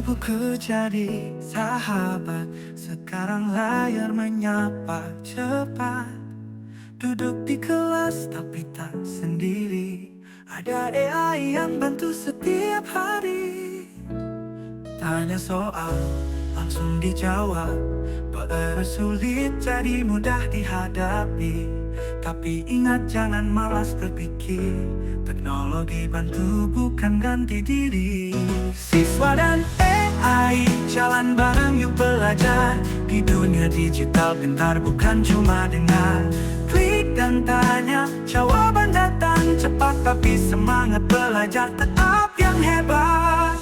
buku jadi sahabat, sekarang layar menyapa cepat. Duduk di kelas tapi tak sendiri, ada AI yang bantu setiap hari. Tanya soal, langsung dijawab. PR sulit jadi mudah dihadapi, tapi ingat jangan malas berpikir. Teknologi bantu bukan ganti diri. Siswa dan AI jalan bareng yuk belajar. Di dunia digital pintar bukan cuma dengar. Klik dan tanya, jawaban datang cepat. Tapi semangat belajar tetap yang hebat.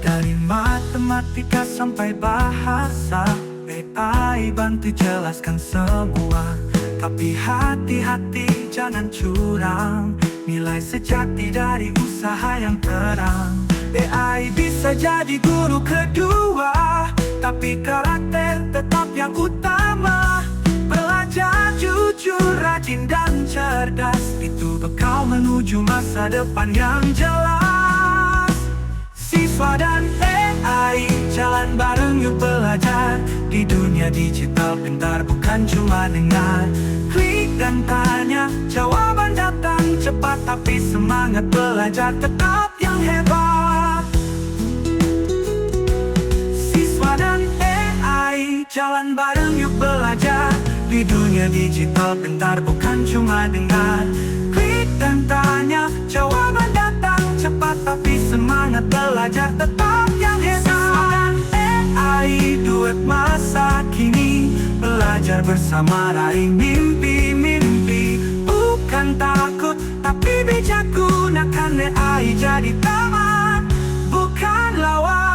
Dari matematika sampai bahasa, AI bantu jelaskan semua. Tapi hati-hati jangan curang, nilai sejati dari usaha yang terang. AI bisa jadi guru kedua, tapi karakter tetap yang utama. Belajar jujur, rajin dan cerdas, itu bekal menuju masa depan yang jelas. Siswa dan AI jalan bareng yuk belajar. Di dunia digital pintar bukan cuma dengar. Klik dan tanya, jawaban datang cepat. Tapi semangat belajar tetap yang hebat. Siswa dan AI jalan bareng yuk belajar. Di dunia digital pintar bukan cuma dengar. Klik dan tanya, jawaban datang cepat. Tapi semangat belajar tetap yang hebat. AI duet masa kini, belajar bersama raih mimpi-mimpi. Bukan takut tapi bijak, gunakan AI jadi teman, bukan lawan.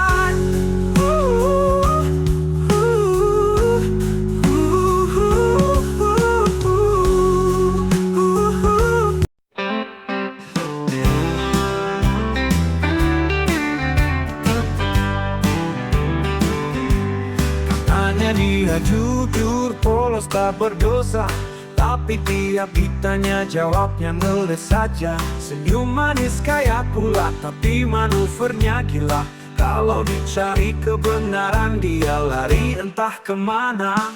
Dia jujur, polos, tak berdosa, tapi tiap ditanya jawabnya ngeles saja. Senyum manis kayak pula, tapi manuvernya gila. Kalau dicari kebenaran dia lari entah kemana.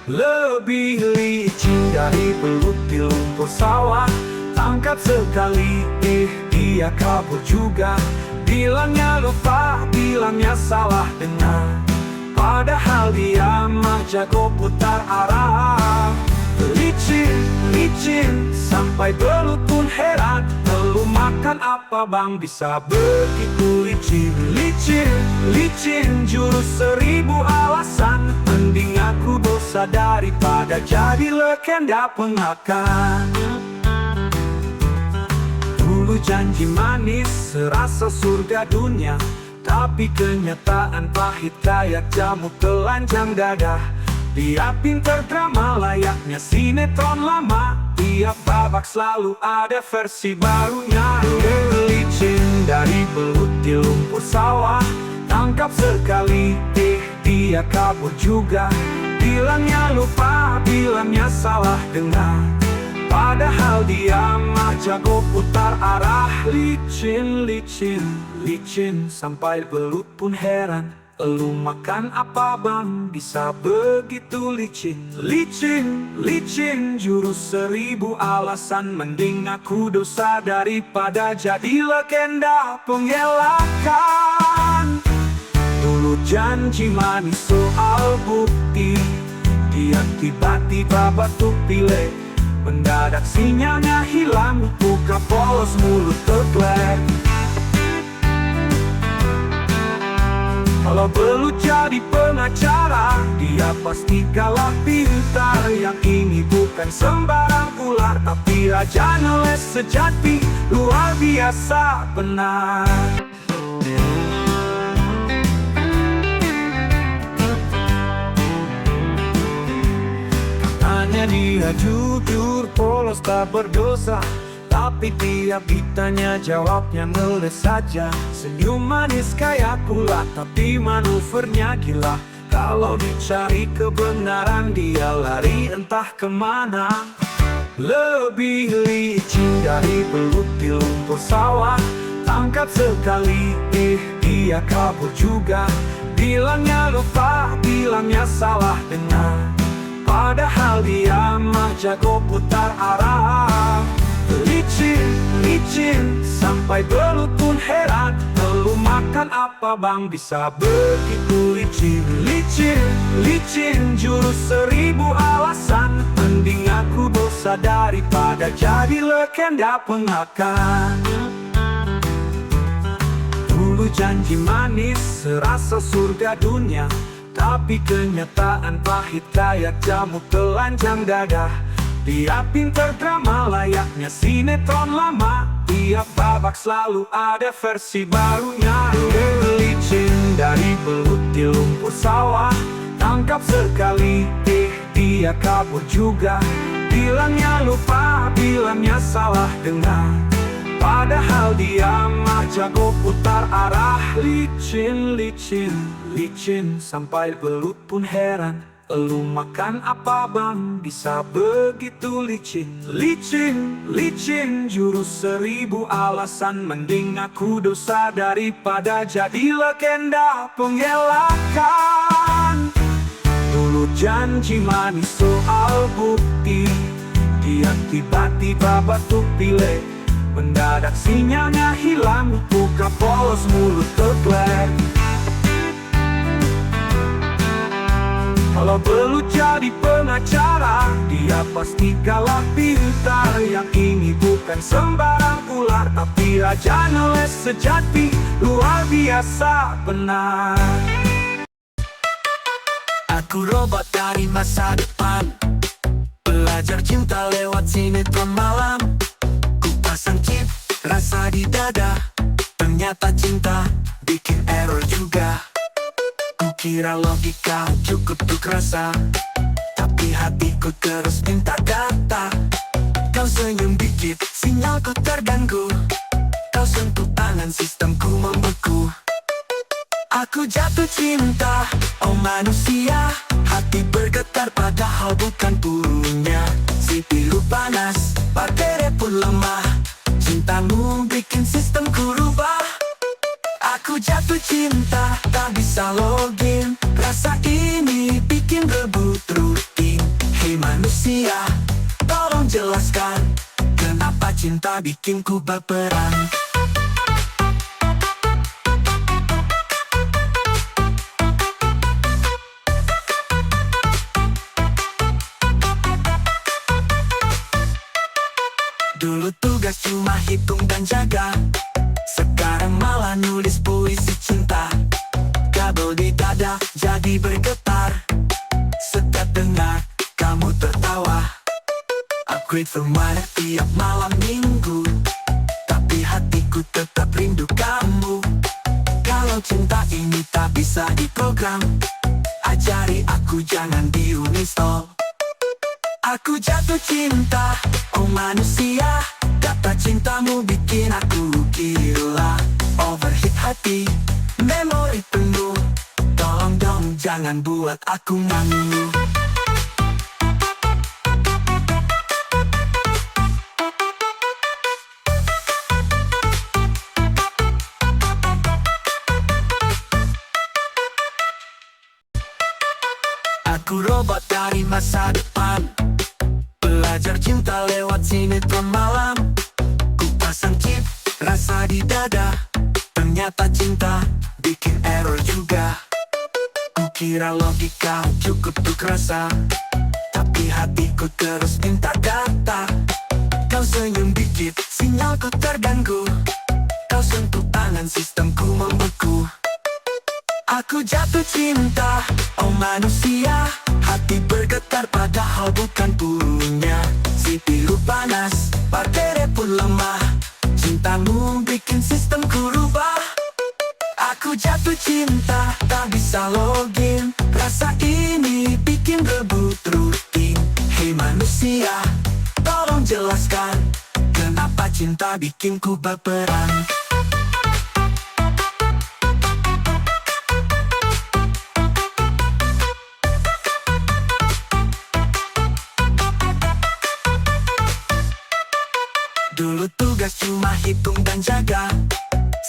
Lebih licin dari belut di lumpur sawah. Tangkap sekali, dia kabur juga. Bilangnya lupa, bilangnya salah dengar. Padahal dia mah jago putar arah. Licin, licin, sampai belut pun heran. Lu makan apa bang bisa begitu licin? Licin, licin, jurus 1000 alasan. Mending aku dosa daripada jadi legenda pengakan. Dulu janji manis, serasa surga dunia, tapi kenyataan pahit kayak jamu telanjang dada. Dia pinter drama layaknya sinetron lama. Tiap babak selalu ada versi barunya. Licin dari belut di lumpur sawah. Tangkap sekali, dia kabur juga. Bilangnya lupa, bilangnya salah dengar. Padahal dia mah jago putar arah. Licin, licin, licin, sampai belut pun heran. Lu makan apa bang bisa begitu licin? Licin, licin, jurus 1000 alasan. Mending aku dosa daripada jadi legenda pengelakkan. Dulu janji manis soal bukti, dia tiba-tiba batuk pilek. Mendadak sinyalnya hilang, buka polos mulut teglek. Kalau belut jadi pengacara, dia pasti kalah pintar. Yang ini bukan sembarang ular, tapi raja ngeles sejati, luar biasa benar. Katanya dia jujur, polos, tak berdosa, tapi tiap ditanya jawabnya ngeles saja. Senyum manis kayak pula, tapi manuvernya gila. Kalau dicari kebenaran dia lari entah kemana. Lebih licin dari belut di lumpur sawah. Tangkap sekali, dia kabur juga. Bilangnya lupa, bilangnya salah dengar. Padahal dia mah jago putar arah. Licin, licin, sampai belut pun heran. Lu makan apa bang bisa begitu licin? Licin, licin, jurus 1000 alasan. Mending aku dosa daripada jadi legenda pengakan. Dulu janji manis serasa surga dunia, tapi kenyataan pahit kayak jamu telanjang dada. Dia pintar drama layaknya sinetron lama. Tiap babak selalu ada versi barunya. Licin dari belut di lumpur sawah. Tangkap sekali, dia kabur juga. Bilangnya lupa, bilangnya salah dengar. Padahal dia mah jago putar arah. Licin, licin, licin, sampai belut pun heran. Lu makan apa bang bisa begitu licin? Licin, licin, jurus 1000 alasan. Mending aku dosa daripada jadi legenda pengelakkan. Dulu janji manis soal bukti, dia tiba-tiba batuk pilek. Mendadak sinyalnya hilang, buka polos mulut teglek. Kalau belut jadi pengacara, dia pasti galak pintar. Yang ini bukan sembarang ular, tapi raja ngeles sejati, luar biasa benar. Aku robot dari masa depan, belajar cinta lewat sinetron malam. Ku pasang chip, rasa di dada. Ternyata cinta bikin error juga. Kukira logika cukup untuk rasa, tapi hatiku terus minta data. Kau senyum dikit, sinyalku terganggu. Kau sentuh tangan, sistemku membeku. Aku jatuh cinta, oh manusia. Hati bergetar padahal bukan punya. Si biru panas, baterai pun lemah. Cintamu bikin sistemku rubah. Aku jatuh cinta, tak bisa login. Rasa ini bikin rebut rutin. Hei manusia, tolong jelaskan, kenapa cinta bikin ku baperan? Dulu tugas cuma hitung dan jaga, sekarang malah nulis puisi cinta. Kabel di dada jadi bergetar, setiap dengar kamu tertawa. Upgrade firmware tiap malam minggu, tapi hatiku tetap rindu kamu. Kalau cinta ini tak bisa diprogram, ajari aku jangan di-uninstall. Aku jatuh cinta, oh manusia. Kata cintamu bikin aku gila. Overheat hati, memori penuh. Tolong dong jangan buat aku nangis. Aku robot dari masa depan, belajar cinta lewat sinetron malam. Ku pasang chip, rasa di dada. Ternyata cinta bikin error juga. Kukira logika cukup untuk rasa, tapi hatiku terus minta data. Kau senyum dikit, sinyalku terganggu. Kau sentuh tangan, sistemku membeku. Aku jatuh cinta, oh manusia. Hati bergetar padahal bukan punya. Si biru panas, baterai pun lemah. Cintamu bikin sistemku rubah. Aku jatuh cinta, tak bisa login. Rasa ini bikin rebut rutin. Hei manusia, tolong jelaskan, kenapa cinta bikin ku baperan? tugas cuma hitung dan jaga.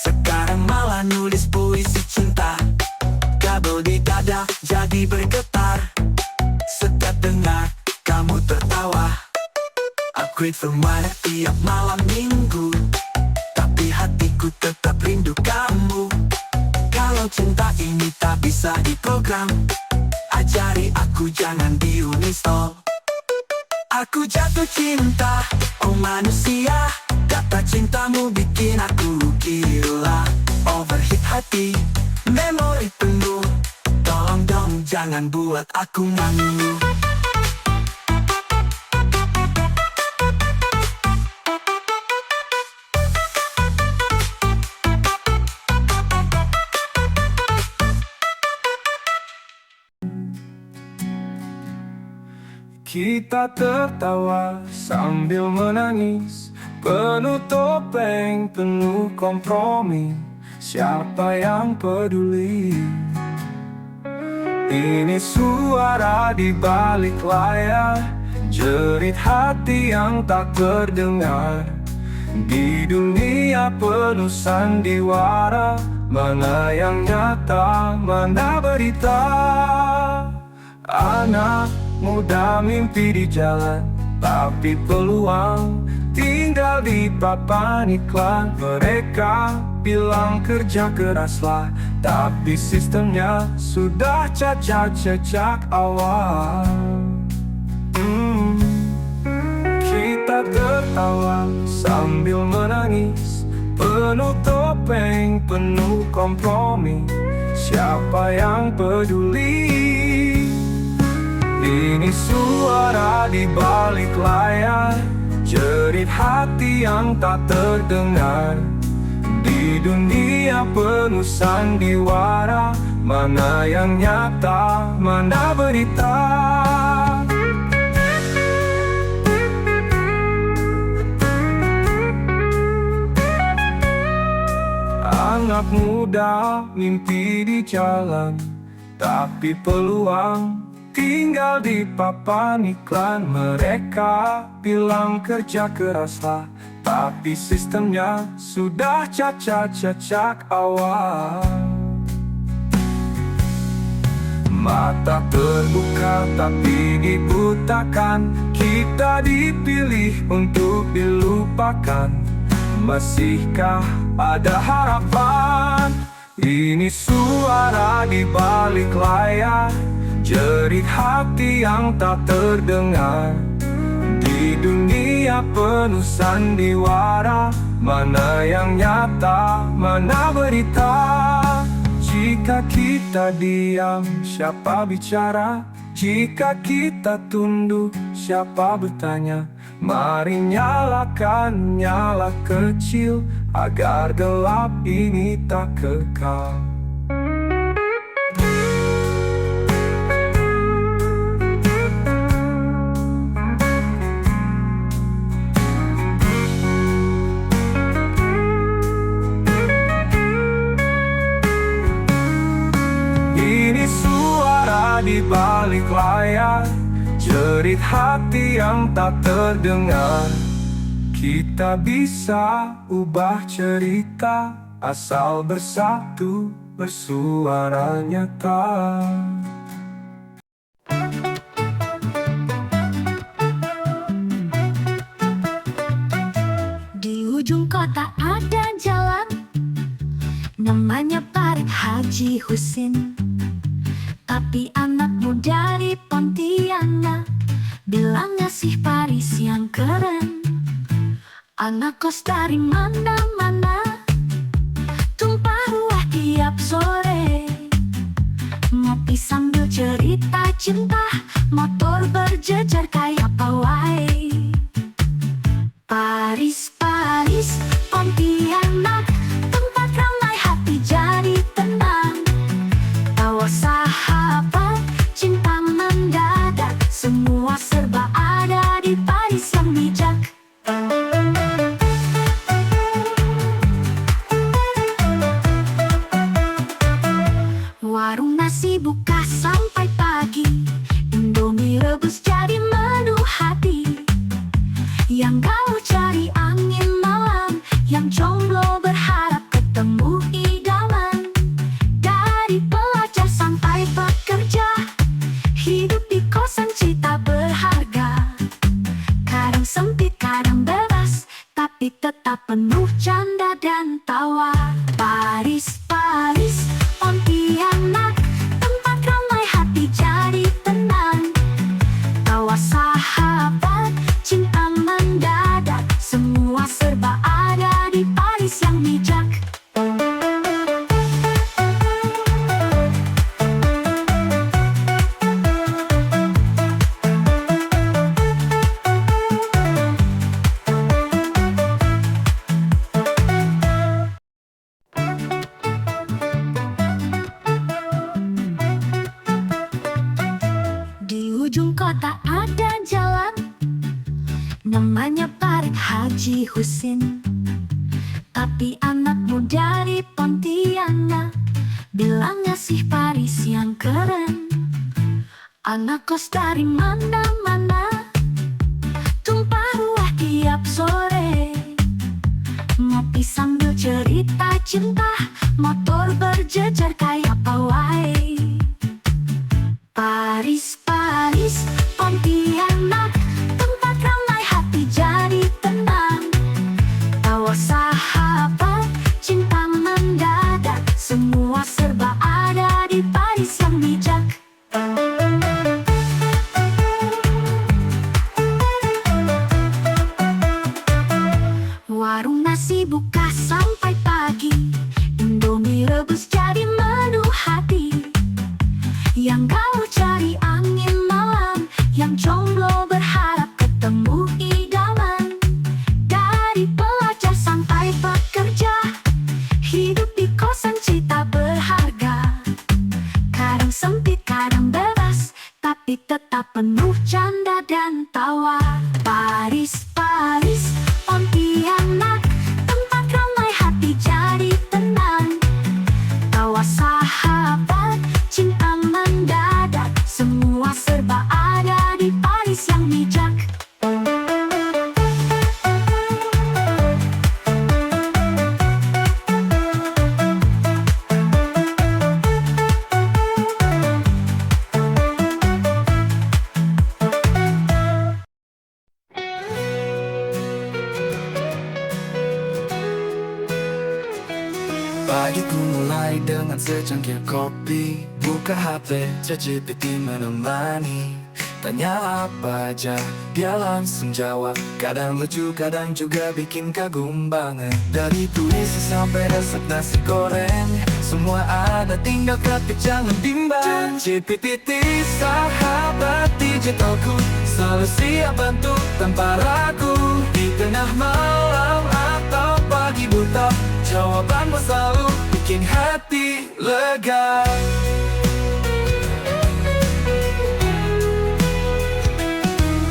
Sekarang malah nulis puisi cinta. Kabel di dada jadi bergetar setiap dengar kamu tertawa. Upgrade firmware tiap malam minggu, tapi hatiku tetap rindu kamu. Kalau cinta ini tak bisa diprogram, ajari aku jangan di-uninstall. Aku jatuh cinta, oh manusia. Kata cintamu bikin aku gila. Overheat hati, memori penuh. Tolong dong jangan buat aku ngangguk. Kita tertawa sambil menangis, penuh topeng, penuh kompromi. Siapa yang peduli? Ini suara di balik layar, jerit hati yang tak terdengar. Di dunia penuh sandiwara, mana yang nyata, mana berita. Anak muda mimpi di jalan, tapi peluang tinggal di papan iklan. Mereka bilang kerja keraslah, tapi sistemnya sudah cacat sejak awal. Kita tertawa sambil menangis, penuh topeng, penuh kompromi. Siapa yang peduli? Ini suara di balik layar, jerit hati yang tak terdengar. Di dunia penuh sandiwara, mana yang nyata, mana berita. Anak muda mimpi di jalan, tapi peluang tinggal di papan iklan. Mereka bilang kerja keraslah, tapi sistemnya sudah cacat sejak awal. Mata terbuka tapi dibutakan, kita dipilih untuk dilupakan. Masihkah ada harapan? Ini suara di balik layar, jerit hati yang tak terdengar. Di dunia penuh sandiwara, mana yang nyata, mana berita. Jika kita diam, siapa bicara? Jika kita tunduk, siapa bertanya? Mari nyalakan nyala kecil, agar gelap ini tak kekal. Di balik layar, jerit hati yang tak terdengar. Kita bisa ubah cerita, asal bersatu, bersuara nyata. Di ujung kota ada jalan, namanya Parit Haji Husin. Tapi anak muda di Pontianak bilangnya sih Paris yang keren. Anak kos dari mana-mana, tumpah ruah tiap sore. Ngopi sambil cerita cinta, motor berjejer kayak pawai. Paris, Paris, Pontianak, tempat ramai hati jadi tenang. Tawa sahabat, cinta mendadak, semua serba ada di Paris yang bijak. Warung nasi buka sampai pagi, Indomie rebus jadi tetap penuh canda dan tawa. Paris, Paris, Pontianak, tempat ramai hati jadi tenang. Tawa sahabat, cinta mendadak, semua serba ada di Paris yang bijak. Di ujung kota ada jalan, namanya Parit Haji Husin. Tapi anak muda di Pontianak bilangnya sih Paris yang keren. Anak kos dari mana-mana tumpah ruah tiap sore, ngopi sambil cerita cinta, motor berjejer kayak pawai. Paris, Paris, Pontianak, tempat ramai hati jadi tenang. Tawa sahabat, cinta mendadak, semua serba ada di Paris yang bijak. Warung nasi buka sampai pagi, Indomie rebus jadi menu hati. Yang galau cari angin malam, yang jomblo berharap ketemu idaman. Dari pelajar sampai pekerja, hidup di kosan cita berharga. Kadang sempit, kadang bebas, tapi tetap penuh canda dan tawa. Paris, Paris, Pontianak, tempat ramai hati jadi tenang. Tawa sahabat, cinta mendadak, semua serba ada di Paris yang bijak. Pagiku mulai dengan secangkir kopi, buka HP, ChatGPT menemani. Tanya apa aja, dia langsung jawab. Kadang lucu, kadang juga bikin kagum banget. Dari puisi sampai resep nasi goreng, semua ada, tinggal ketik jangan bimbang. GPT sahabat digitalku, selalu siap bantu tanpa ragu. Di tengah malam atau pagi buta, jawabanmu selalu bikin hati lega.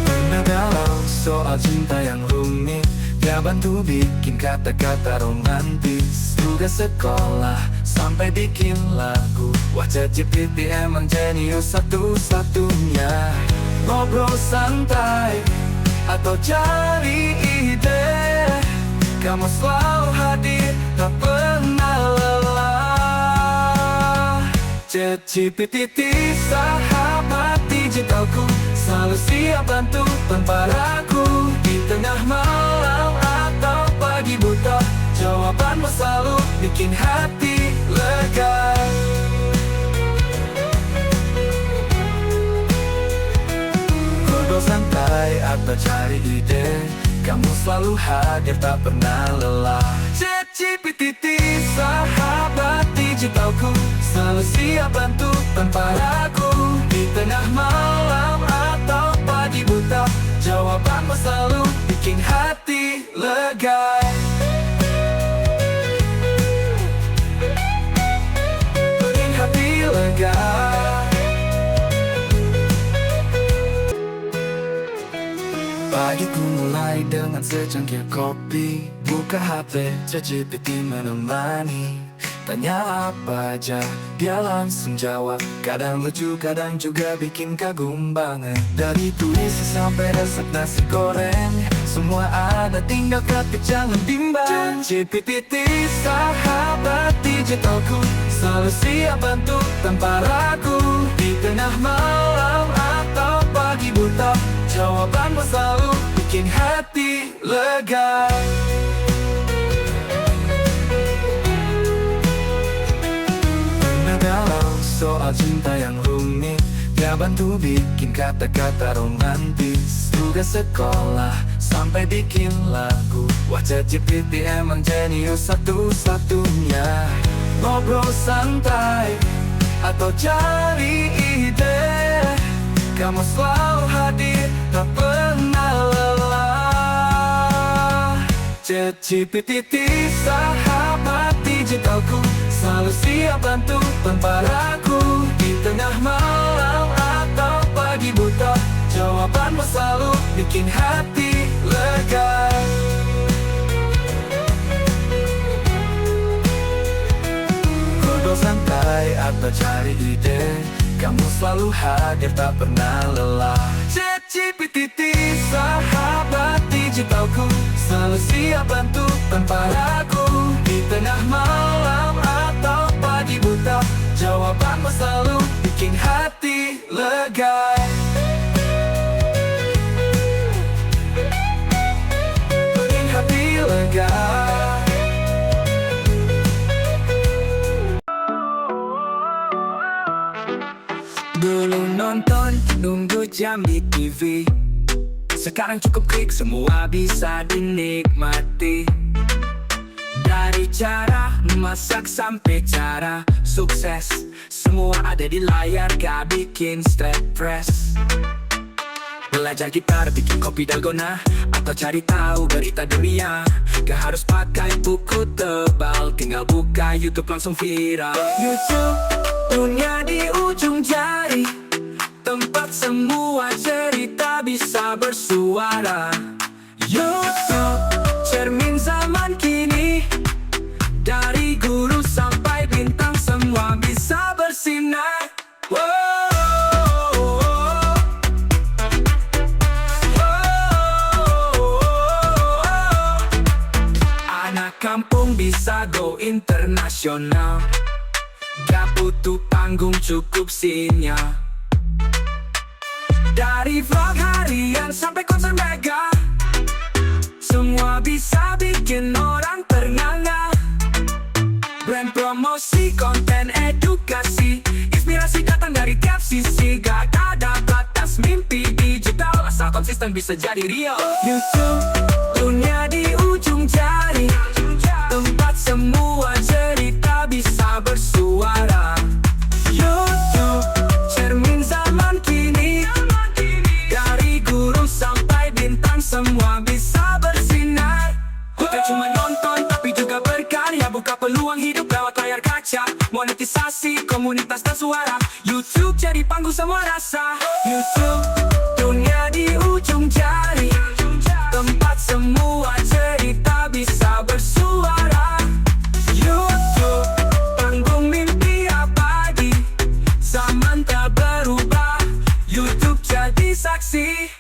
Pernah galau soal cinta yang rumit, dia bantu bikin kata-kata romantis. Tugas sekolah sampai bikin lagu, wah ChatGPT emang jenius satu-satunya. Ngobrol santai atau cari ide, kamu selalu hadir, tak pernah lelah. ChatGPT sahabat digitalku, selalu siap bantu tanpa ragu. Di tengah malam atau pagi buta, jawabanmu selalu bikin hati lega. Ngobrol santai atau cari ide, kamu selalu hadir, tak pernah lelah. ChatGPT sahabat digitalku, selalu siap bantu tanpa ragu. Di tengah malam atau pagi buta, jawabanmu selalu bikin hati lega. Bikin hati lega. Pagiku mulai dengan secangkir kopi, buka HP, ChatGPT menemani. Tanya apa aja, dia langsung jawab. Kadang lucu, kadang juga bikin kagum banget. Dari puisi sampai resep nasi goreng, semua ada, tinggal ketik jangan bimbang. GPT sahabat digitalku, selalu siap bantu tanpa ragu. Di tengah malam atau pagi buta, jawabanmu selalu bikin hati lega. soal cinta yang rumit, dia bantu bikin kata-kata romantis. Tugas sekolah sampai bikin lagu, wah ChatGPT emang jenius satu-satunya. Ngobrol santai atau cari ide, kamu selalu hadir, tak pernah lelah. ChatGPT sahabat digitalku, selalu siap bantu tanpa ragu. Di tengah malam atau pagi buta, jawabanmu selalu bikin hati lega. Ngobrol santai atau cari ide, kamu selalu hadir, tak pernah lelah. ChatGPT sahabat digitalku, selalu siap bantu tanpa ragu. Di tengah malam atau pagi buta, jawabanmu selalu bikin hati lega. Bikin hati lega. Dulu nonton, nunggu jam di TV, sekarang cukup klik, semua bisa dinikmati. Dari cara masak sampai cara sukses, semua ada di layar, gak bikin stres. Belajar gitar, bikin kopi dalgona, atau cari tahu berita dunia, gak harus pakai buku tebal, tinggal buka YouTube langsung viral. YouTube, dunia di ujung jari, tempat semua cerita bisa bersuara. YouTube, cermin zaman kini, dari guru sampai bintang semua bisa bersinar. Anak kampung bisa go internasional, gak butuh panggung, cukup sinyal. Dari vlog harian sampai konser mega, semua bisa bikin orang ternganga. Brand promosi, konten edukasi, inspirasi datang dari tiap sisi, gak ada batas, mimpi digital asal konsisten bisa jadi real. YouTube, dunia di ujung jari, tempat semua cerita bisa bersuara. YouTube, cermin zaman kini, dari guru sampai bintang semua bisa bersinar. Bukan cuma nonton tapi juga berkarya, buka peluang hidup lewat layar kaca, monetisasi komunitas dan suara. YouTube jadi panggung semua rasa. YouTube, dunia di ujung jari, tempat semua cerita bisa bersuara. YouTube, panggung mimpi abadi, zaman tak berubah, YouTube jadi saksi.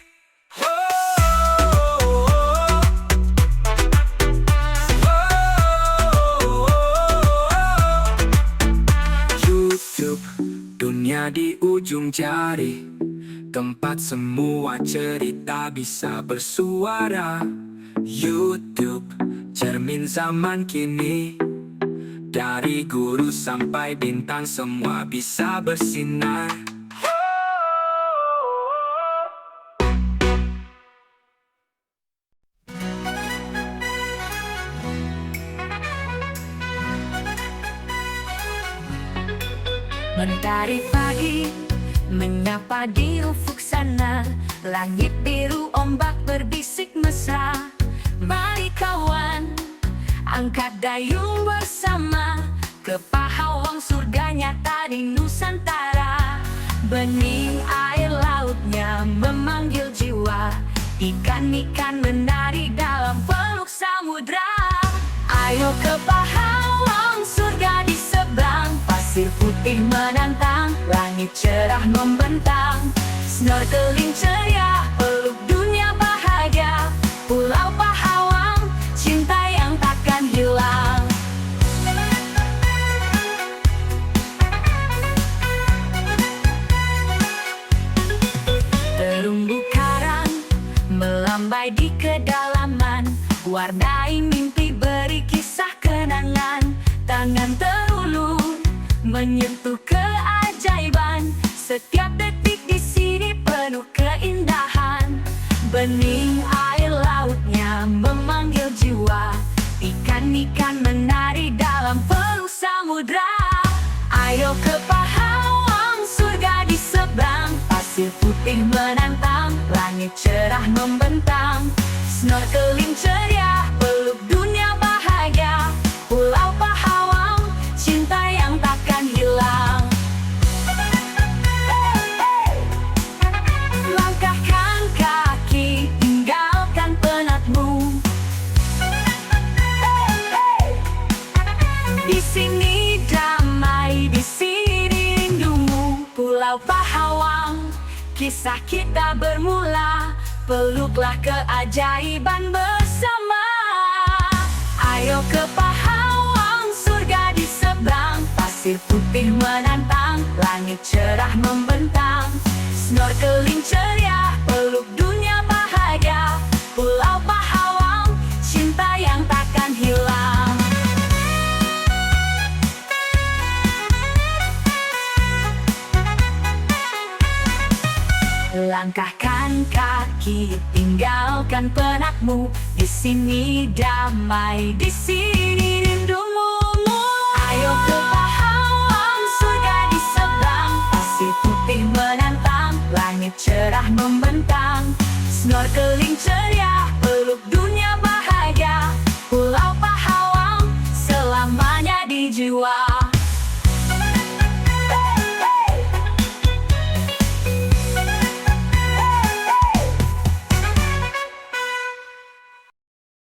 YouTube, dunia di ujung jari, tempat semua cerita bisa bersuara. YouTube, cermin zaman kini, dari guru sampai bintang semua bisa bersinar. Mentari pagi menyapa di ufuk sana, langit biru, ombak berbisik mesra. Mari kawan, angkat dayung bersama, ke Pahawang surga nyata di Nusantara. Bening air lautnya memanggil jiwa, ikan-ikan menari dalam peluk samudra. Ayo ke Pahawang, surga di seberang, pasir putih menantang, langit cerah membentang. Snorkeling ceria, peluk dunia bahagia, Pulau Pahawang, cinta yang takkan hilang. Terumbu karang melambai di kedalaman, warnai mimpi, beri kisah kenangan. Tangan terulur menyentuh keajaiban, penuh keindahan. Bening air lautnya memanggil jiwa, ikan-ikan menari dalam peluk samudra. Ayo ke Pahawang, surga di seberang. Pasir putih menantang, langit cerah membentang. Snorkeling ceria, peluk dunia bahagia. Pulau Pahawang, cinta yang takkan hilang. Langkahkan kaki, tinggalkan penatmu. Di sini damai, di sini rindumu. Pulau Pahawang, kisah kita bermula. Peluklah keajaiban bersama. Ayo ke Pahawang, surga di seberang. Pasir putih menantang, langit cerah membentang. Snorkeling ceria, peluk dunia bahagia. Pulau Pahawang, cinta yang takkan hilang. Langkahkan kaki, tinggalkan penatmu. Di sini damai, di sini rindumu. Ayo ke